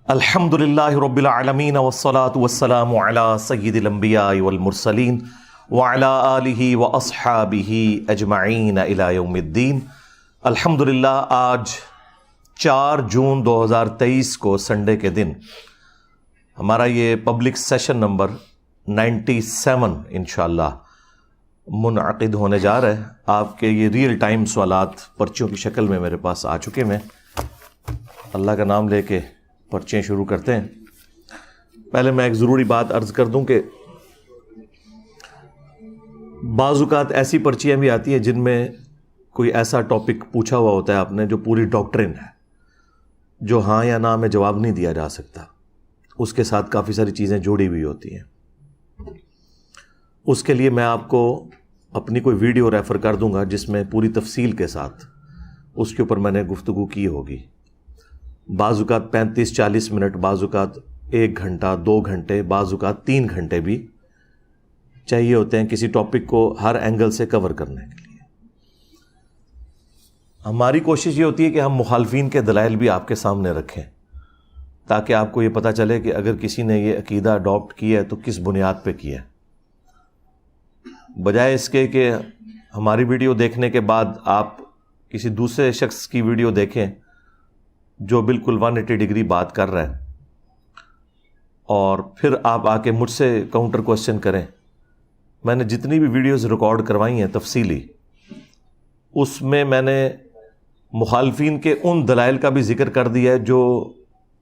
الحمدللہ رب العالمین والصلاة والسلام علی سید الانبیاء والمرسلین وعلی آلہ واصحابہ اجمعین الی یوم الدین۔ الحمدللہ آج 4 جون 2023 کو سنڈے کے دن ہمارا یہ پبلک سیشن نمبر 97 انشاءاللہ منعقد ہونے جا رہا ہے۔ آپ کے یہ ریئل ٹائم سوالات پرچیوں کی شکل میں میرے پاس آ چکے ہیں۔ اللہ کا نام لے کے پرچیں شروع کرتے ہیں۔ پہلے میں ایک ضروری بات عرض کر دوں کہ بعض اوقات ایسی پرچیاں بھی آتی ہیں جن میں کوئی ایسا ٹاپک پوچھا ہوا ہوتا ہے آپ نے جو پوری ڈاکٹرن ہے، جو ہاں یا نہ میں جواب نہیں دیا جا سکتا، اس کے ساتھ کافی ساری چیزیں جوڑی ہوئی ہوتی ہیں۔ اس کے لیے میں آپ کو اپنی کوئی ویڈیو ریفر کر دوں گا جس میں پوری تفصیل کے ساتھ اس کے اوپر میں نے گفتگو کی ہوگی۔ بعض اوقات 35-40 منٹ، بعض اوقات 1 گھنٹہ 2 گھنٹے، بعض اوقات 3 گھنٹے بھی چاہیے ہوتے ہیں کسی ٹاپک کو ہر اینگل سے کور کرنے کے لیے۔ ہماری کوشش یہ ہوتی ہے کہ ہم مخالفین کے دلائل بھی آپ کے سامنے رکھیں تاکہ آپ کو یہ پتہ چلے کہ اگر کسی نے یہ عقیدہ اڈاپٹ کیا ہے تو کس بنیاد پہ کیا ہے، بجائے اس کے کہ ہماری ویڈیو دیکھنے کے بعد آپ کسی دوسرے شخص کی ویڈیو دیکھیں جو بالکل 180 ڈگری بات کر رہا ہے اور پھر آپ آ کے مجھ سے کاؤنٹر کوسچن کریں۔ میں نے جتنی بھی ویڈیوز ریکارڈ کروائی ہیں تفصیلی، اس میں نے مخالفین کے ان دلائل کا بھی ذکر کر دیا ہے جو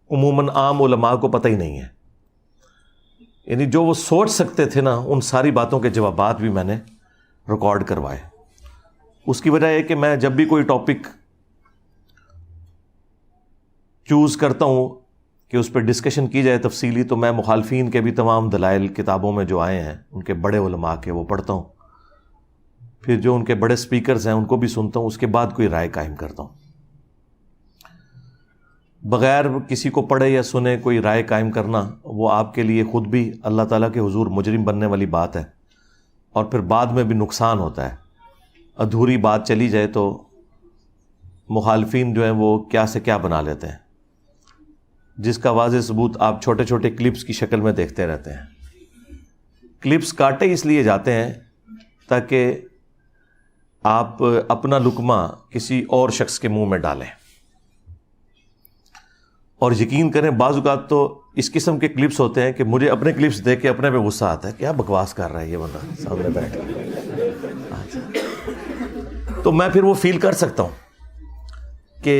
عموماً عام علماء کو پتہ ہی نہیں ہے، یعنی جو وہ سوچ سکتے تھے نا، ان ساری باتوں کے جوابات بھی میں نے ریکارڈ کروائے۔ اس کی وجہ یہ کہ میں جب بھی کوئی ٹاپک چوز کرتا ہوں کہ اس پہ ڈسکشن کی جائے تفصیلی، تو میں مخالفین کے بھی تمام دلائل کتابوں میں جو آئے ہیں ان کے بڑے علماء کے وہ پڑھتا ہوں، پھر جو ان کے بڑے سپیکرز ہیں ان کو بھی سنتا ہوں، اس کے بعد کوئی رائے قائم کرتا ہوں۔ بغیر کسی کو پڑھے یا سنے کوئی رائے قائم کرنا وہ آپ کے لیے خود بھی اللہ تعالیٰ کے حضور مجرم بننے والی بات ہے، اور پھر بعد میں بھی نقصان ہوتا ہے۔ ادھوری بات چلی جائے تو مخالفین جو ہیں وہ کیا سے کیا بنا لیتے ہیں، جس کا واضح ثبوت آپ چھوٹے چھوٹے کلپس کی شکل میں دیکھتے رہتے ہیں۔ کلپس کاٹے اس لیے جاتے ہیں تاکہ آپ اپنا لقمہ کسی اور شخص کے منہ میں ڈالیں، اور یقین کریں بعض اوقات تو اس قسم کے کلپس ہوتے ہیں کہ مجھے اپنے کلپس دیکھ کے اپنے پہ غصہ آتا ہے، کیا بکواس کر رہا ہے یہ بندہ سامنے بیٹھ کے۔ تو میں پھر وہ فیل کر سکتا ہوں کہ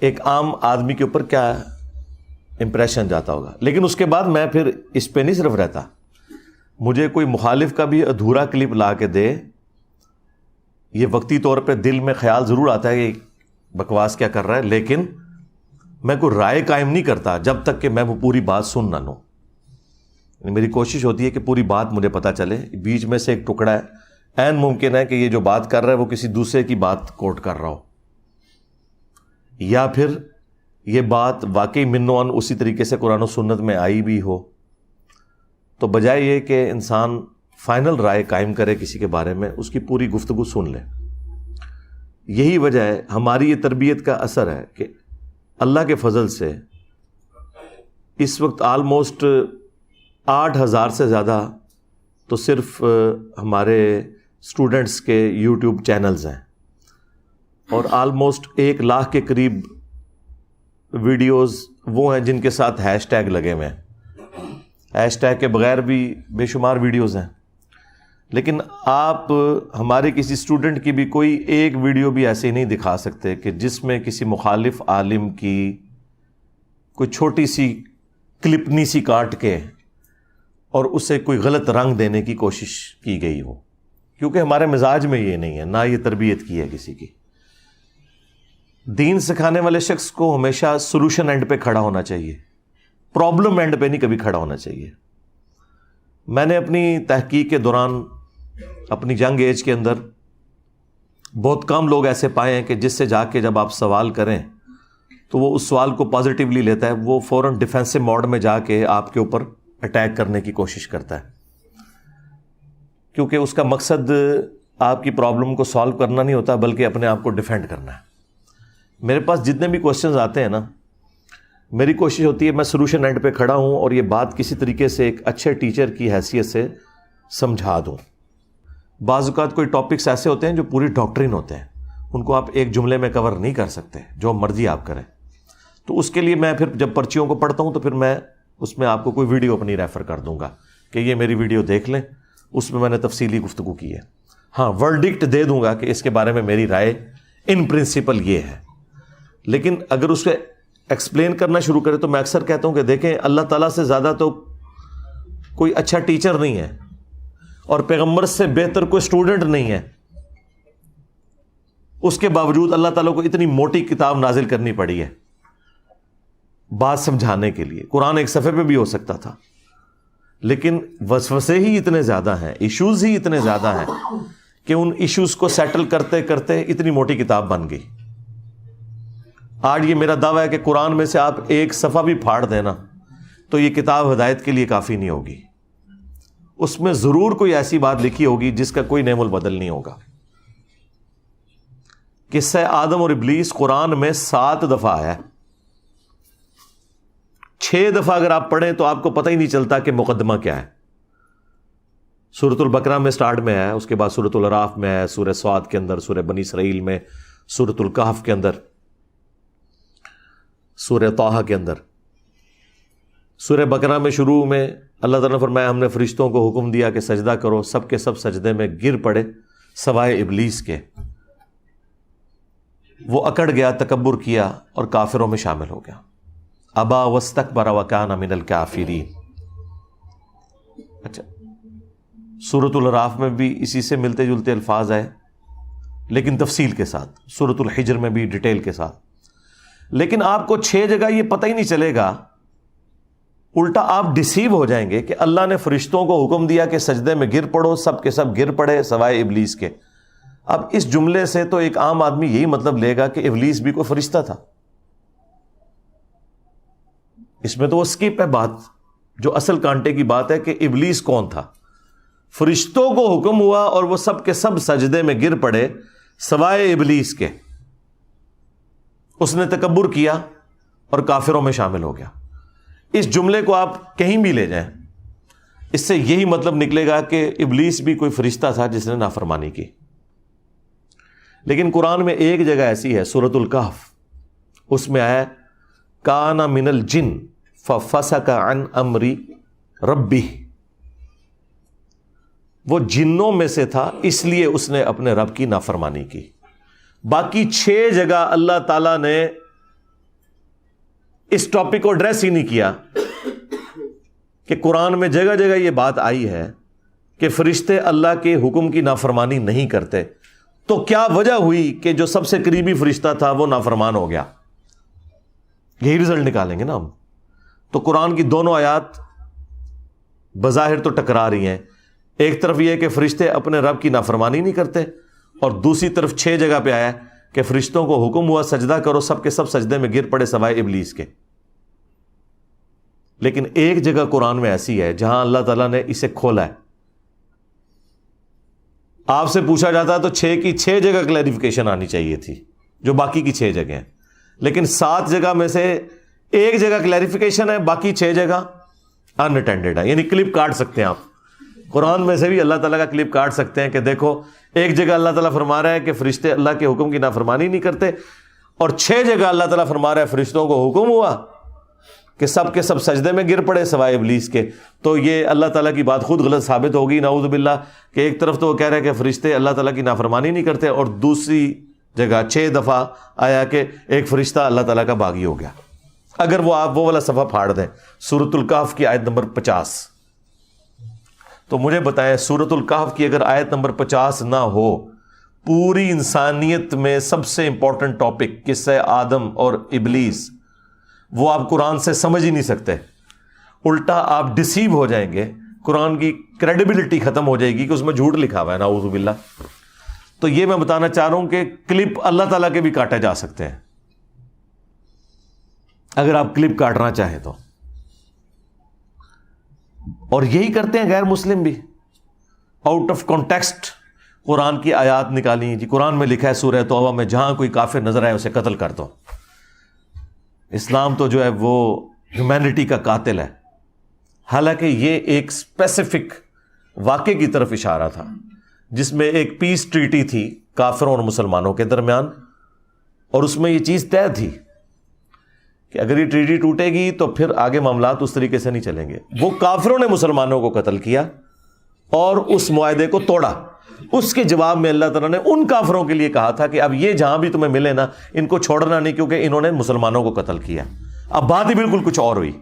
ایک عام آدمی کے اوپر کیا امپریشن جاتا ہوگا، لیکن اس کے بعد میں پھر اس پہ نہیں صرف رہتا، مجھے کوئی مخالف کا بھی ادھورا کلپ لا کے دے، یہ وقتی طور پہ دل میں خیال ضرور آتا ہے کہ بکواس کیا کر رہا ہے، لیکن میں کوئی رائے قائم نہیں کرتا جب تک کہ میں وہ پوری بات سن نہ لوں۔ میری کوشش ہوتی ہے کہ پوری بات مجھے پتہ چلے، بیچ میں سے ایک ٹکڑا ہے، عین ممکن ہے کہ یہ جو بات کر رہا ہے وہ کسی دوسرے کی بات کوٹ کر رہا ہو، یا پھر یہ بات واقعی منوان اسی طریقے سے قرآن و سنت میں آئی بھی ہو۔ تو بجائے یہ کہ انسان فائنل رائے قائم کرے کسی کے بارے میں، اس کی پوری گفتگو سن لے۔ یہی وجہ ہے، ہماری یہ تربیت کا اثر ہے کہ اللہ کے فضل سے اس وقت آلموسٹ 8000 سے زیادہ تو صرف ہمارے اسٹوڈنٹس کے یوٹیوب چینلز ہیں، اور آلموسٹ 1 لاکھ کے قریب ویڈیوز وہ ہیں جن کے ساتھ ہیش ٹیگ لگے ہوئے ہیں۔ ہیش ٹیگ کے بغیر بھی بے شمار ویڈیوز ہیں، لیکن آپ ہمارے کسی اسٹوڈنٹ کی بھی کوئی ایک ویڈیو بھی ایسے نہیں دکھا سکتے کہ جس میں کسی مخالف عالم کی کوئی چھوٹی سی کلپنی سی کاٹ کے اور اسے کوئی غلط رنگ دینے کی کوشش کی گئی ہو، کیونکہ ہمارے مزاج میں یہ نہیں ہے، نہ یہ تربیت کی ہے کسی کی۔ دین سکھانے والے شخص کو ہمیشہ سولوشن اینڈ پہ کھڑا ہونا چاہیے، پرابلم اینڈ پہ نہیں کبھی کھڑا ہونا چاہیے۔ میں نے اپنی تحقیق کے دوران اپنی ینگ ایج کے اندر بہت کم لوگ ایسے پائے ہیں کہ جس سے جا کے جب آپ سوال کریں تو وہ اس سوال کو پازیٹیولی لیتا ہے، وہ فوراً ڈیفینسو موڈ میں جا کے آپ کے اوپر اٹیک کرنے کی کوشش کرتا ہے، کیونکہ اس کا مقصد آپ کی پرابلم کو سالو کرنا نہیں ہوتا بلکہ اپنے آپ کو ڈیفینڈ کرنا ہے۔ میرے پاس جتنے بھی کوشچنز آتے ہیں نا، میری کوشش ہوتی ہے میں سولوشن اینڈ پہ کھڑا ہوں اور یہ بات کسی طریقے سے ایک اچھے ٹیچر کی حیثیت سے سمجھا دوں. بعض اوقات کوئی ٹاپکس ایسے ہوتے ہیں جو پوری ڈاکٹرین ہوتے ہیں, ان کو آپ ایک جملے میں کور نہیں کر سکتے, جو مرضی آپ کریں. تو اس کے لیے میں پھر جب پرچیوں کو پڑھتا ہوں تو پھر میں اس میں آپ کو کوئی ویڈیو اپنی ریفر کر دوں گا کہ یہ میری ویڈیو دیکھ لیں, اس میں نے تفصیلی گفتگو کی ہے. ہاں, ورڈکٹ دے دوں گا کہ اس کے بارے میں میری رائے ان پرنسپل یہ ہے. لیکن اگر اس کو ایکسپلین کرنا شروع کرے تو میں اکثر کہتا ہوں کہ دیکھیں, اللہ تعالیٰ سے زیادہ تو کوئی اچھا ٹیچر نہیں ہے اور پیغمبر سے بہتر کوئی اسٹوڈنٹ نہیں ہے. اس کے باوجود اللہ تعالیٰ کو اتنی موٹی کتاب نازل کرنی پڑی ہے بات سمجھانے کے لیے. قرآن ایک صفحے پہ بھی ہو سکتا تھا, لیکن وسوسے ہی اتنے زیادہ ہیں, ایشوز ہی اتنے زیادہ ہیں کہ ان ایشوز کو سیٹل کرتے کرتے اتنی موٹی کتاب بن گئی. آج یہ میرا دعویٰ ہے کہ قرآن میں سے آپ ایک صفحہ بھی پھاڑ دینا تو یہ کتاب ہدایت کے لیے کافی نہیں ہوگی. اس میں ضرور کوئی ایسی بات لکھی ہوگی جس کا کوئی نعم البدل نہیں ہوگا. قصہ آدم اور ابلیس قرآن میں 7 دفعہ آیا ہے. 6 دفعہ اگر آپ پڑھیں تو آپ کو پتہ ہی نہیں چلتا کہ مقدمہ کیا ہے. سورۃ البقرہ میں سٹارٹ میں ہے, اس کے بعد سورۃ الاعراف میں ہے, سورہ صاد کے اندر, سورہ بنی اسرائیل میں, سورۃ الکہف کے اندر, سورہ طٰہٰ کے اندر. سورہ بقرہ میں شروع میں اللہ تعالیٰ نے فرمایا ہم نے فرشتوں کو حکم دیا کہ سجدہ کرو, سب کے سب سجدے میں گر پڑے سوائے ابلیس کے. وہ اکڑ گیا, تکبر کیا اور کافروں میں شامل ہو گیا. ابا واستکبر وکان من الکافرین. اچھا, سورۃ الاعراف میں بھی اسی سے ملتے جلتے الفاظ آئے لیکن تفصیل کے ساتھ, سورۃ الحجر میں بھی ڈیٹیل کے ساتھ. لیکن آپ کو 6 جگہ یہ پتہ ہی نہیں چلے گا, الٹا آپ ڈسیو ہو جائیں گے کہ اللہ نے فرشتوں کو حکم دیا کہ سجدے میں گر پڑو, سب کے سب گر پڑے سوائے ابلیس کے. اب اس جملے سے تو ایک عام آدمی یہی مطلب لے گا کہ ابلیس بھی کوئی فرشتہ تھا. اس میں تو وہ سکپ ہے بات, جو اصل کانٹے کی بات ہے کہ ابلیس کون تھا. فرشتوں کو حکم ہوا اور وہ سب کے سب سجدے میں گر پڑے سوائے ابلیس کے. اس نے تکبر کیا اور کافروں میں شامل ہو گیا. اس جملے کو آپ کہیں بھی لے جائیں, اس سے یہی مطلب نکلے گا کہ ابلیس بھی کوئی فرشتہ تھا جس نے نافرمانی کی. لیکن قرآن میں ایک جگہ ایسی ہے, سورۃ الکہف, اس میں آیا کان من الجن ففسق عن امر ربہ. وہ جنوں میں سے تھا اس لیے اس نے اپنے رب کی نافرمانی کی. باقی 6 جگہ اللہ تعالیٰ نے اس ٹاپک کو ایڈریس ہی نہیں کیا کہ قرآن میں جگہ جگہ یہ بات آئی ہے کہ فرشتے اللہ کے حکم کی نافرمانی نہیں کرتے. تو کیا وجہ ہوئی کہ جو سب سے قریبی فرشتہ تھا وہ نافرمان ہو گیا؟ یہی رزلٹ نکالیں گے نا ہم. تو قرآن کی دونوں آیات بظاہر تو ٹکرا رہی ہیں. ایک طرف یہ کہ فرشتے اپنے رب کی نافرمانی نہیں کرتے, اور دوسری طرف 6 جگہ پہ آیا کہ فرشتوں کو حکم ہوا سجدہ کرو, سب کے سب سجدے میں گر پڑے سوائے ابلیس کے. لیکن ایک جگہ قرآن میں ایسی ہے جہاں اللہ تعالیٰ نے اسے کھولا ہے. آپ سے پوچھا جاتا تو 6 کی 6 جگہ کلیریفیکیشن آنی چاہیے تھی جو باقی کی 6 جگہ ہیں, لیکن 7 جگہ میں سے ایک جگہ کلیریفیکیشن ہے, باقی 6 جگہ ان اٹینڈڈ ہے. یعنی کلپ کاٹ سکتے ہیں آپ, قرآن میں سے بھی اللہ تعالیٰ کا کلپ کاٹ سکتے ہیں کہ دیکھو ایک جگہ اللہ تعالیٰ فرما رہا ہے کہ فرشتے اللہ کے حکم کی نافرمانی نہیں کرتے, اور 6 جگہ اللہ تعالیٰ فرما رہا ہے فرشتوں کو حکم ہوا کہ سب کے سب سجدے میں گر پڑے سوائے ابلیس کے. تو یہ اللہ تعالیٰ کی بات خود غلط ثابت ہوگی نعوذ باللہ, کہ ایک طرف تو وہ کہہ رہے ہیں کہ فرشتے اللہ تعالیٰ کی نافرمانی نہیں کرتے, اور دوسری جگہ 6 دفعہ آیا کہ ایک فرشتہ اللہ تعالیٰ کا باغی ہو گیا. اگر وہ آپ وہ والا صفحہ پھاڑ دیں, سورۃ الکہف کی آیت نمبر 50, تو مجھے بتائیں سورۃ الکہف کی اگر آیت نمبر 50 نہ ہو, پوری انسانیت میں سب سے امپورٹنٹ ٹاپک قصہ آدم اور ابلیس, وہ آپ قرآن سے سمجھ ہی نہیں سکتے. الٹا آپ ڈسیو ہو جائیں گے, قرآن کی کریڈیبلٹی ختم ہو جائے گی کہ اس میں جھوٹ لکھا ہوا ہے نعوذ باللہ. تو یہ میں بتانا چاہ رہا ہوں کہ کلپ اللہ تعالیٰ کے بھی کاٹے جا سکتے ہیں اگر آپ کلپ کاٹنا چاہیں تو, اور یہی کرتے ہیں غیر مسلم بھی. آؤٹ آف کانٹیکسٹ قرآن کی آیات نکالی, جی قرآن میں لکھا ہے سورہ توبہ میں جہاں کوئی کافر نظر آئے اسے قتل کر دو. اسلام تو جو ہے وہ ہیومینٹی کا قاتل ہے. حالانکہ یہ ایک اسپیسیفک واقعے کی طرف اشارہ تھا جس میں ایک پیس ٹریٹی تھی کافروں اور مسلمانوں کے درمیان, اور اس میں یہ چیز طے تھی کہ اگر یہ ٹریٹی ٹوٹے گی تو پھر آگے معاملات اس طریقے سے نہیں چلیں گے. وہ کافروں نے مسلمانوں کو قتل کیا اور اس معاہدے کو توڑا. اس کے جواب میں اللہ تعالیٰ نے ان کافروں کے لیے کہا تھا کہ اب یہ جہاں بھی تمہیں ملے نا ان کو چھوڑنا نہیں, کیونکہ انہوں نے مسلمانوں کو قتل کیا. اب بات ہی بالکل کچھ اور ہوئی.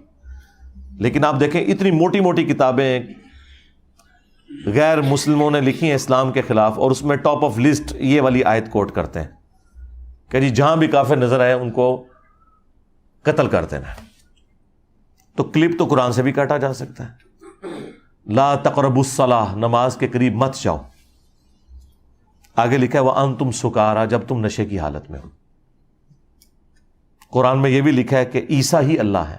لیکن آپ دیکھیں اتنی موٹی موٹی کتابیں غیر مسلموں نے لکھی ہیں اسلام کے خلاف, اور اس میں ٹاپ آف لسٹ یہ والی آیت کوٹ کرتے ہیں کہ جی جہاں بھی کافر نظر آئے ان کو قتل کر دینا. تو کلپ تو قرآن سے بھی کاٹا جا سکتا ہے. لا تقربوا الصلاۃ, نماز کے قریب مت جاؤ. آگے لکھا ہے وَأَنْتُمْ سُكَارَىٰ, جب تم نشے کی حالت میں ہو. قرآن میں یہ بھی لکھا ہے کہ عیسیٰ ہی اللہ ہے.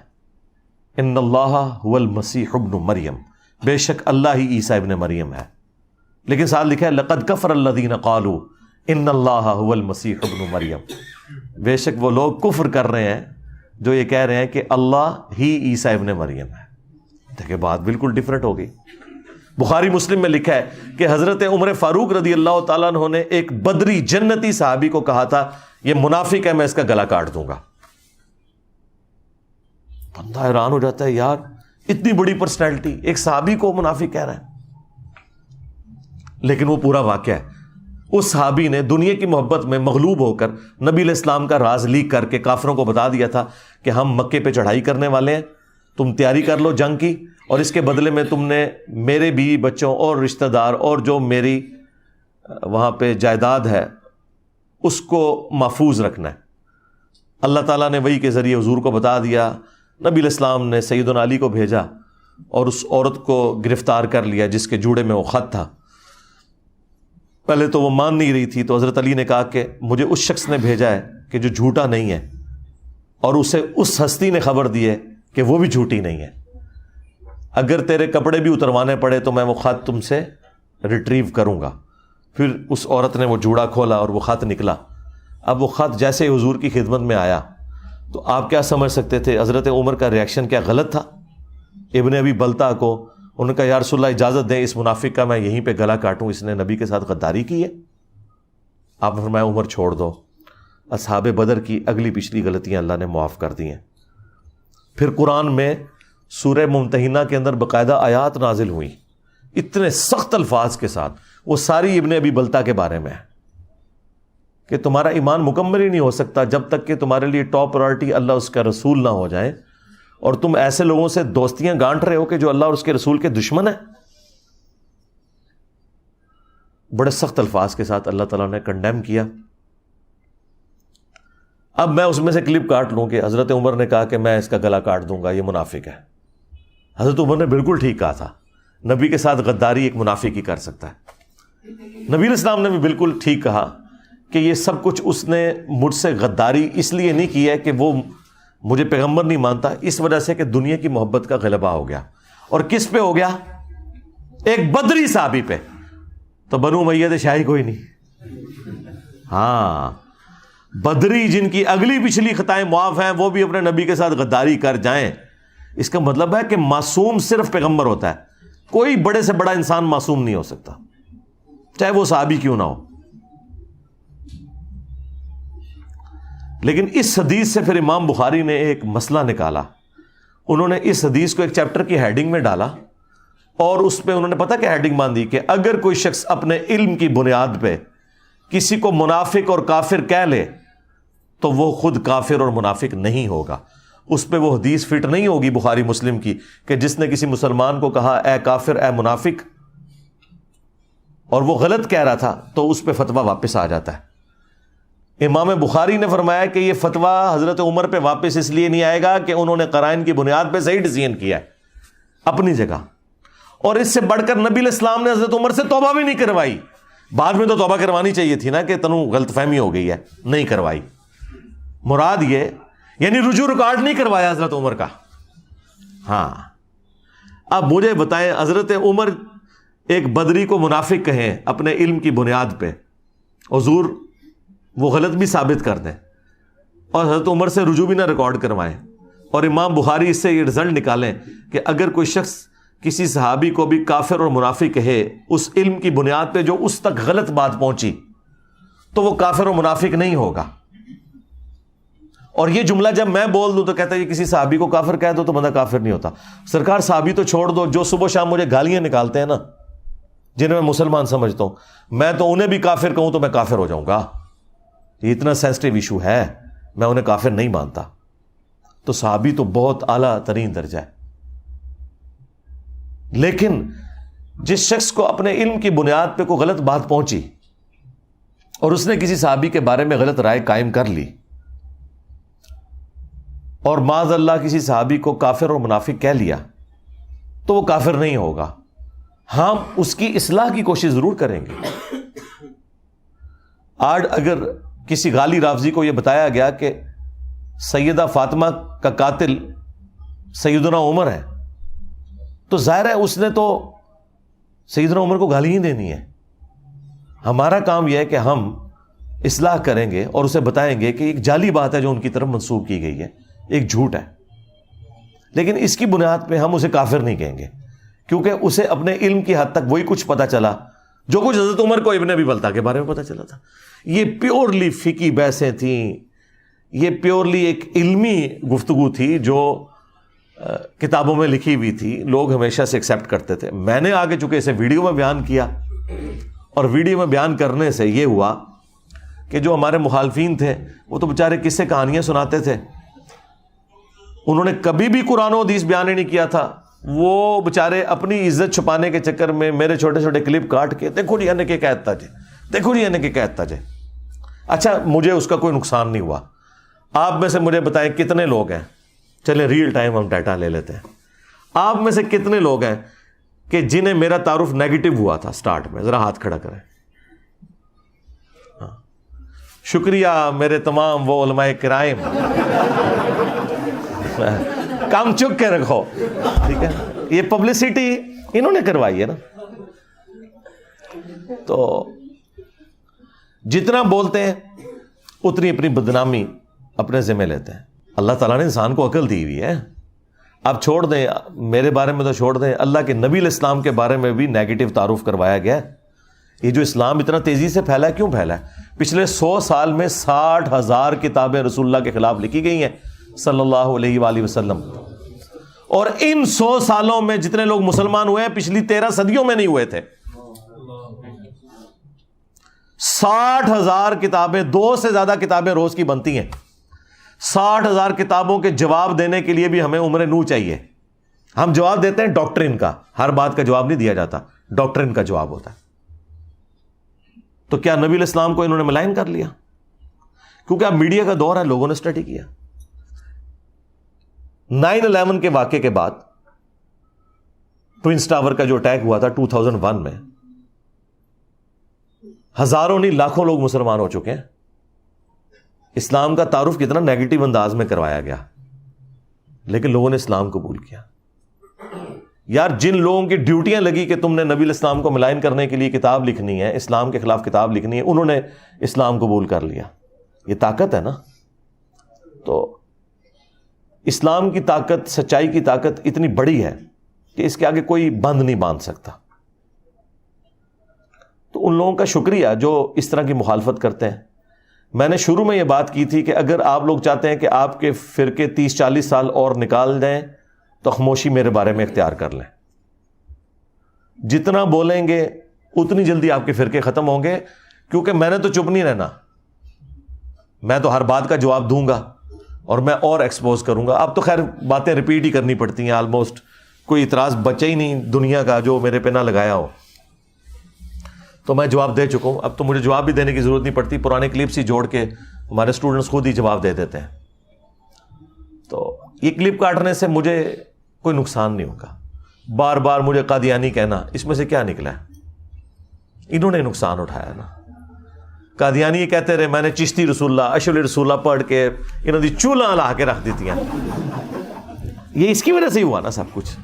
ان اللہ هو المسیح ابن مریم, بے شک اللہ ہی عیسیٰ ابن مریم ہے. لیکن ساتھ لکھا ہے لقد کفر الذین قالوا ان اللہ هو المسیح ابن مریم, بے شک وہ لوگ کفر کر رہے ہیں جو یہ کہہ رہے ہیں کہ اللہ ہی عیسیٰ ابن مریم ہے. دیکھیں بات بالکل ڈیفرنٹ ہو گئی. بخاری مسلم میں لکھا ہے کہ حضرت عمر فاروق رضی اللہ تعالیٰ عنہ نے ایک بدری جنتی صحابی کو کہا تھا یہ منافق ہے, میں اس کا گلا کاٹ دوں گا. بندہ حیران ہو جاتا ہے, یار اتنی بڑی پرسنالٹی ایک صحابی کو منافق کہہ رہا ہے. لیکن وہ پورا واقعہ ہے. اس صحابی نے دنیا کی محبت میں مغلوب ہو کر نبی علیہ السلام کا راز لیک کر کے کافروں کو بتا دیا تھا کہ ہم مکے پہ چڑھائی کرنے والے ہیں, تم تیاری کر لو جنگ کی, اور اس کے بدلے میں تم نے میرے بیوی بچوں اور رشتہ دار اور جو میری وہاں پہ جائیداد ہے اس کو محفوظ رکھنا ہے. اللہ تعالیٰ نے وحی کے ذریعے حضور کو بتا دیا. نبی علیہ السلام نے سیدنا علی کو بھیجا اور اس عورت کو گرفتار کر لیا جس کے جوڑے میں وہ خط تھا. پہلے تو وہ مان نہیں رہی تھی, تو حضرت علی نے کہا کہ مجھے اس شخص نے بھیجا ہے کہ جو جھوٹا نہیں ہے, اور اسے اس ہستی نے خبر دی ہے کہ وہ بھی جھوٹی نہیں ہے. اگر تیرے کپڑے بھی اتروانے پڑے تو میں وہ خط تم سے ریٹریو کروں گا. پھر اس عورت نے وہ جوڑا کھولا اور وہ خط نکلا. اب وہ خط جیسے ہی حضور کی خدمت میں آیا تو آپ کیا سمجھ سکتے تھے حضرت عمر کا ریاکشن کیا غلط تھا؟ ابن ابی بلتا کو انہوں نے کہا یا رسول اللہ اجازت دیں اس منافق کا میں یہیں پہ گلا کاٹوں, اس نے نبی کے ساتھ غداری کی ہے. آپ نے فرمایا عمر چھوڑ دو. اصحاب بدر کی اگلی پچھلی غلطیاں اللہ نے معاف کر دی ہیں. پھر قرآن میں سورہ ممتحنہ کے اندر باقاعدہ آیات نازل ہوئی اتنے سخت الفاظ کے ساتھ, وہ ساری ابن ابی بلتا کے بارے میں ہے کہ تمہارا ایمان مکمل ہی نہیں ہو سکتا جب تک کہ تمہارے لیے ٹاپ پرائرٹی اللہ اس کا رسول نہ ہو جائے, اور تم ایسے لوگوں سے دوستیاں گانٹ رہے ہو کہ جو اللہ اور اس کے رسول کے دشمن ہیں. بڑے سخت الفاظ کے ساتھ اللہ تعالیٰ نے کنڈیم کیا. اب میں اس میں سے کلپ کاٹ لوں کہ حضرت عمر نے کہا کہ میں اس کا گلا کاٹ دوں گا, یہ منافق ہے. حضرت عمر نے بالکل ٹھیک کہا تھا, نبی کے ساتھ غداری ایک منافق ہی کر سکتا ہے. نبی علیہ السلام نے بھی بالکل ٹھیک کہا کہ یہ سب کچھ اس نے مجھ سے غداری اس لیے نہیں کی ہے کہ وہ مجھے پیغمبر نہیں مانتا, اس وجہ سے کہ دنیا کی محبت کا غلبہ ہو گیا. اور کس پہ ہو گیا؟ ایک بدری صحابی پہ. تو بنو امیہ شاہی کوئی نہیں. ہاں بدری جن کی اگلی پچھلی خطائیں معاف ہیں وہ بھی اپنے نبی کے ساتھ غداری کر جائیں. اس کا مطلب ہے کہ معصوم صرف پیغمبر ہوتا ہے, کوئی بڑے سے بڑا انسان معصوم نہیں ہو سکتا چاہے وہ صحابی کیوں نہ ہو. لیکن اس حدیث سے پھر امام بخاری نے ایک مسئلہ نکالا. انہوں نے اس حدیث کو ایک چیپٹر کی ہیڈنگ میں ڈالا, اور اس پہ انہوں نے پتہ کیا ہیڈنگ باندھی کہ اگر کوئی شخص اپنے علم کی بنیاد پہ کسی کو منافق اور کافر کہہ لے تو وہ خود کافر اور منافق نہیں ہوگا. اس پہ وہ حدیث فٹ نہیں ہوگی بخاری مسلم کی کہ جس نے کسی مسلمان کو کہا اے کافر اے منافق اور وہ غلط کہہ رہا تھا تو اس پہ فتویٰ واپس آ جاتا ہے. امام بخاری نے فرمایا کہ یہ فتویٰ حضرت عمر پہ واپس اس لیے نہیں آئے گا کہ انہوں نے قرائن کی بنیاد پہ صحیح ڈیسیژن کیا ہے اپنی جگہ, اور اس سے بڑھ کر نبی علیہ السلام نے حضرت عمر سے توبہ بھی نہیں کروائی. بعد میں تو توبہ کروانی چاہیے تھی نا کہ تنوں غلط فہمی ہو گئی ہے, نہیں کروائی. مراد یہ یعنی رجوع ریکارڈ نہیں کروایا حضرت عمر کا. ہاں اب مجھے بتائیں حضرت عمر ایک بدری کو منافق کہیں اپنے علم کی بنیاد پہ, حضور وہ غلط بھی ثابت کر دیں اور حضرت عمر سے رجوع بھی نہ ریکارڈ کروائیں، اور امام بخاری اس سے یہ رزلٹ نکالیں کہ اگر کوئی شخص کسی صحابی کو بھی کافر اور منافق کہے اس علم کی بنیاد پہ جو اس تک غلط بات پہنچی، تو وہ کافر اور منافق نہیں ہوگا. اور یہ جملہ جب میں بول دوں تو کہتا ہے یہ کسی صحابی کو کافر کہہ دو تو بندہ کافر نہیں ہوتا. سرکار صحابی تو چھوڑ دو، جو صبح شام مجھے گالیاں نکالتے ہیں نا، جنہیں میں مسلمان سمجھتا ہوں، میں تو انہیں بھی کافر کہوں تو میں کافر ہو جاؤں گا. یہ اتنا سینسٹیو ایشو ہے، میں انہیں کافر نہیں مانتا. تو صحابی تو بہت اعلیٰ ترین درجہ ہے. لیکن جس شخص کو اپنے علم کی بنیاد پہ کوئی غلط بات پہنچی اور اس نے کسی صحابی کے بارے میں غلط رائے قائم کر لی اور معاذ اللہ کسی صحابی کو کافر اور منافق کہہ لیا، تو وہ کافر نہیں ہوگا. ہم اس کی اصلاح کی کوشش ضرور کریں گے. آج اگر کسی غالی رافضی کو یہ بتایا گیا کہ سیدہ فاطمہ کا قاتل سیدنا عمر ہے، تو ظاہر ہے اس نے تو سیدنا عمر کو گالی ہی دینی ہے. ہمارا کام یہ ہے کہ ہم اصلاح کریں گے اور اسے بتائیں گے کہ ایک جعلی بات ہے جو ان کی طرف منسوب کی گئی ہے، ایک جھوٹ ہے، لیکن اس کی بنیاد پہ ہم اسے کافر نہیں کہیں گے، کیونکہ اسے اپنے علم کی حد تک وہی کچھ پتا چلا جو کچھ حضرت عمر کو ابن ابی بلتہ کے بارے میں پتا چلا تھا. یہ پیورلی فقہی بحثیں تھیں، یہ پیورلی ایک علمی گفتگو تھی جو کتابوں میں لکھی ہوئی تھی، لوگ ہمیشہ سے ایکسیپٹ کرتے تھے. میں نے آگے چونکہ اسے ویڈیو میں بیان کیا، اور ویڈیو میں بیان کرنے سے یہ ہوا کہ جو ہمارے مخالفین تھے وہ تو بیچارے قصے کہانیاں سناتے تھے، انہوں نے کبھی بھی قرآن و حدیث بیان ہی نہیں کیا تھا. وہ بیچارے اپنی عزت چھپانے کے چکر میں میرے چھوٹے چھوٹے کلپ کاٹ کے دیکھو جی کہ کہتا جی، دیکھو جی کہ کہتا جی. اچھا مجھے اس کا کوئی نقصان نہیں ہوا. آپ میں سے مجھے بتائیں کتنے لوگ ہیں، چلیں ریئل ٹائم ہم ڈیٹا لے لیتے ہیں، آپ میں سے کتنے لوگ ہیں کہ جنہیں میرا تعارف نیگیٹو ہوا تھا سٹارٹ میں؟ ذرا ہاتھ کھڑا کریں. ہاں. شکریہ میرے تمام وہ علماء کرام، کام چک کے رکھو، ٹھیک ہے. یہ پبلسٹی انہوں نے کروائی ہے نا. تو جتنا بولتے ہیں اتنی اپنی بدنامی اپنے ذمہ لیتے ہیں. اللہ تعالیٰ نے انسان کو عقل دی ہوئی ہے. اب چھوڑ دیں، میرے بارے میں تو چھوڑ دیں، اللہ کے نبی علیہ السلام کے بارے میں بھی نیگیٹو تعارف کروایا گیا ہے. یہ جو اسلام اتنا تیزی سے پھیلا ہے، کیوں پھیلا ہے؟ پچھلے 100 سال میں 60,000 کتابیں رسول اللہ کے خلاف لکھی گئی ہیں صلی اللہ علیہ وآلہ وسلم. اور ان 100 سالوں میں جتنے لوگ مسلمان ہوئے ہیں پچھلی 13 صدیوں میں نہیں ہوئے تھے. 60,000 کتابیں، 2 سے زیادہ کتابیں روز کی بنتی ہیں. 60,000 کتابوں کے جواب دینے کے لیے بھی ہمیں عمر نو چاہیے. ہم جواب دیتے ہیں ڈاکٹرن کا، ہر بات کا جواب نہیں دیا جاتا، ڈاکٹرن کا جواب ہوتا ہے. تو کیا نبی علیہ السلام کو انہوں نے ملائن کر لیا؟ کیونکہ اب میڈیا کا دور ہے، لوگوں نے اسٹڈی کیا. 9/11 کے واقعے کے بعد ٹوئنس ٹاور کا جو اٹیک ہوا تھا 2001 میں، ہزاروں نہیں لاکھوں لوگ مسلمان ہو چکے ہیں. اسلام کا تعارف کتنا نیگیٹو انداز میں کروایا گیا، لیکن لوگوں نے اسلام قبول کیا. یار جن لوگوں کی ڈیوٹیاں لگی کہ تم نے نبی علیہ السلام کو ملائن کرنے کے لیے کتاب لکھنی ہے، اسلام کے خلاف کتاب لکھنی ہے، انہوں نے اسلام قبول کر لیا. یہ طاقت ہے نا. تو اسلام کی طاقت، سچائی کی طاقت اتنی بڑی ہے کہ اس کے آگے کوئی بند نہیں باندھ سکتا. تو ان لوگوں کا شکریہ جو اس طرح کی مخالفت کرتے ہیں. میں نے شروع میں یہ بات کی تھی کہ اگر آپ لوگ چاہتے ہیں کہ آپ کے فرقے 30-40 سال اور نکال دیں تو خاموشی میرے بارے میں اختیار کر لیں. جتنا بولیں گے اتنی جلدی آپ کے فرقے ختم ہوں گے، کیونکہ میں نے تو چپ نہیں رہنا. میں تو ہر بات کا جواب دوں گا اور میں اور ایکسپوز کروں گا. اب تو خیر باتیں ریپیٹ ہی کرنی پڑتی ہیں، آلموسٹ کوئی اعتراض بچا ہی نہیں دنیا کا جو میرے پہ نہ لگایا ہو. تو میں جواب دے چکا ہوں، اب تو مجھے جواب بھی دینے کی ضرورت نہیں پڑتی. پرانے کلپس ہی جوڑ کے ہمارے اسٹوڈنٹس خود ہی جواب دے دیتے ہیں. تو یہ کلپ کاٹنے سے مجھے کوئی نقصان نہیں ہوگا. بار بار مجھے قادیانی کہنا، اس میں سے کیا نکلا ہے؟ انہوں نے نقصان اٹھایا نا. قادیانی یہ کہتے رہے میں نے چشتی رسول اللہ، اشعری رسول اللہ پڑھ کے انہوں نے چولہا لا کے رکھ دیتی ہیں. یہ اس کی وجہ سے ہی ہوا نا سب کچھ.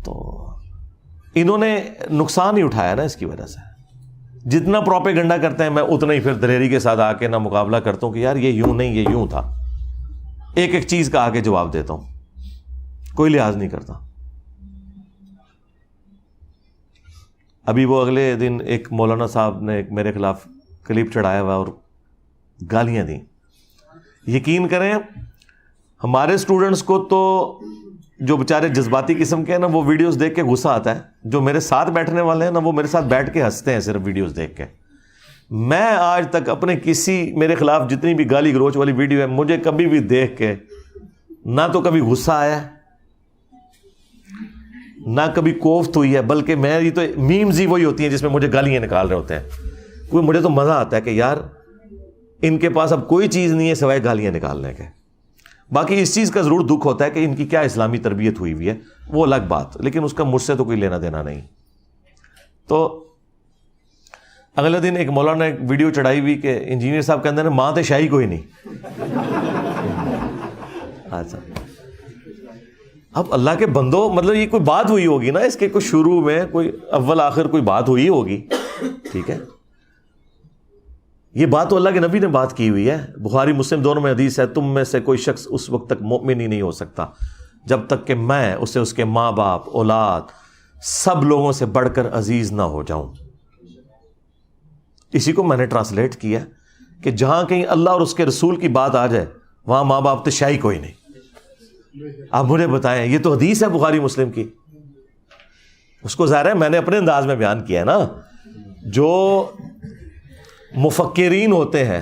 تو انہوں نے نقصان ہی اٹھایا نا اس کی وجہ سے. جتنا پروپیگنڈا کرتے ہیں میں اتنا ہی پھر دلیری کے ساتھ آ کے نہ مقابلہ کرتا ہوں کہ یار یہ یوں نہیں، یہ یوں تھا. ایک ایک چیز کا آ کے جواب دیتا ہوں، کوئی لحاظ نہیں کرتا. ابھی وہ اگلے دن ایک مولانا صاحب نے میرے خلاف کلپ چڑھایا ہوا اور گالیاں دیں. یقین کریں ہمارے اسٹوڈنٹس کو تو جو بیچارے جذباتی قسم کے ہیں نا، وہ ویڈیوز دیکھ کے غصہ آتا ہے. جو میرے ساتھ بیٹھنے والے ہیں نا، وہ میرے ساتھ بیٹھ کے ہنستے ہیں صرف ویڈیوز دیکھ کے. میں آج تک اپنے کسی میرے خلاف جتنی بھی گالی گلوچ والی ویڈیو ہے، مجھے کبھی بھی دیکھ کے نہ تو کبھی غصہ آیا نہ کبھی کوفت ہوئی ہے، بلکہ میری تو میمز ہی وہی ہوتی ہیں جس میں مجھے گالیاں نکال رہے ہوتے ہیں. مجھے تو مزہ آتا ہے کہ یار ان کے پاس اب کوئی چیز نہیں ہے سوائے گالیاں نکالنے کے. باقی اس چیز کا ضرور دکھ ہوتا ہے کہ ان کی کیا اسلامی تربیت ہوئی ہوئی ہے، وہ الگ بات، لیکن اس کا مجھ سے تو کوئی لینا دینا نہیں. تو اگلے دن ایک مولانا نے ایک ویڈیو چڑھائی ہوئی کہ انجینئر صاحب کہتے ہیں ماں تے شاہی کوئی نہیں. اچھا اب اللہ کے بندو، مطلب یہ کوئی بات ہوئی ہوگی نا، اس کے کوئی شروع میں کوئی اول آخر کوئی بات ہوئی ہوگی، ٹھیک ہے. یہ بات تو اللہ کے نبی نے بات کی ہوئی ہے. بخاری مسلم دونوں میں حدیث ہے، تم میں سے کوئی شخص اس وقت تک مومن ہی نہیں ہو سکتا جب تک کہ میں اسے اس کے ماں باپ، اولاد، سب لوگوں سے بڑھ کر عزیز نہ ہو جاؤں. اسی کو میں نے ٹرانسلیٹ کیا کہ جہاں کہیں اللہ اور اس کے رسول کی بات آ جائے وہاں ماں باپ تشائی کوئی نہیں. آپ مجھے بتائیں، یہ تو حدیث ہے بخاری مسلم کی. اس کو ظاہر ہے میں نے اپنے انداز میں بیان کیا ہے نا. جو مفکرین ہوتے ہیں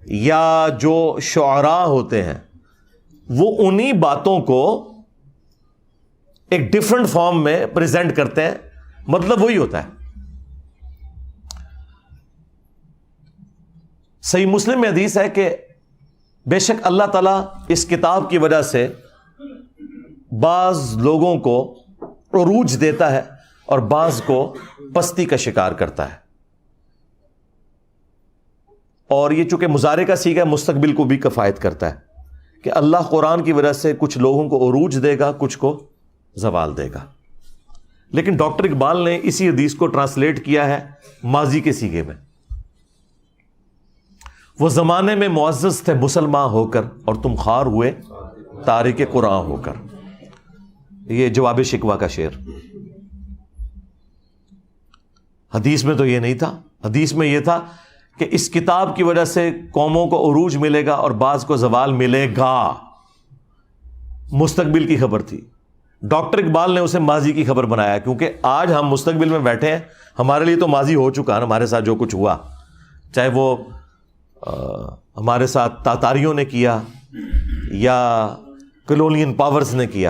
یا جو شعراء ہوتے ہیں وہ انہی باتوں کو ایک ڈفرنٹ فارم میں پریزنٹ کرتے ہیں، مطلب وہی ہوتا ہے. صحیح مسلم میں حدیث ہے کہ بے شک اللہ تعالیٰ اس کتاب کی وجہ سے بعض لوگوں کو عروج دیتا ہے اور بعض کو پستی کا شکار کرتا ہے. اور یہ چونکہ مضارع کا صیغہ مستقبل کو بھی کفایت کرتا ہے کہ اللہ قرآن کی وجہ سے کچھ لوگوں کو عروج دے گا، کچھ کو زوال دے گا. لیکن ڈاکٹر اقبال نے اسی حدیث کو ٹرانسلیٹ کیا ہے ماضی کے صیغے میں. وہ زمانے میں معزز تھے مسلمان ہو کر اور تم خوار ہوئے تارک قرآن ہو کر. یہ جواب شکوہ کا شعر. حدیث میں تو یہ نہیں تھا. حدیث میں یہ تھا کہ اس کتاب کی وجہ سے قوموں کو عروج ملے گا اور بعض کو زوال ملے گا. مستقبل کی خبر تھی. ڈاکٹر اقبال نے اسے ماضی کی خبر بنایا کیونکہ آج ہم مستقبل میں بیٹھے ہیں، ہمارے لیے تو ماضی ہو چکا ہے. ہمارے ساتھ جو کچھ ہوا، چاہے وہ ہمارے ساتھ تاتاریوں نے کیا یا کلونین پاورز نے کیا،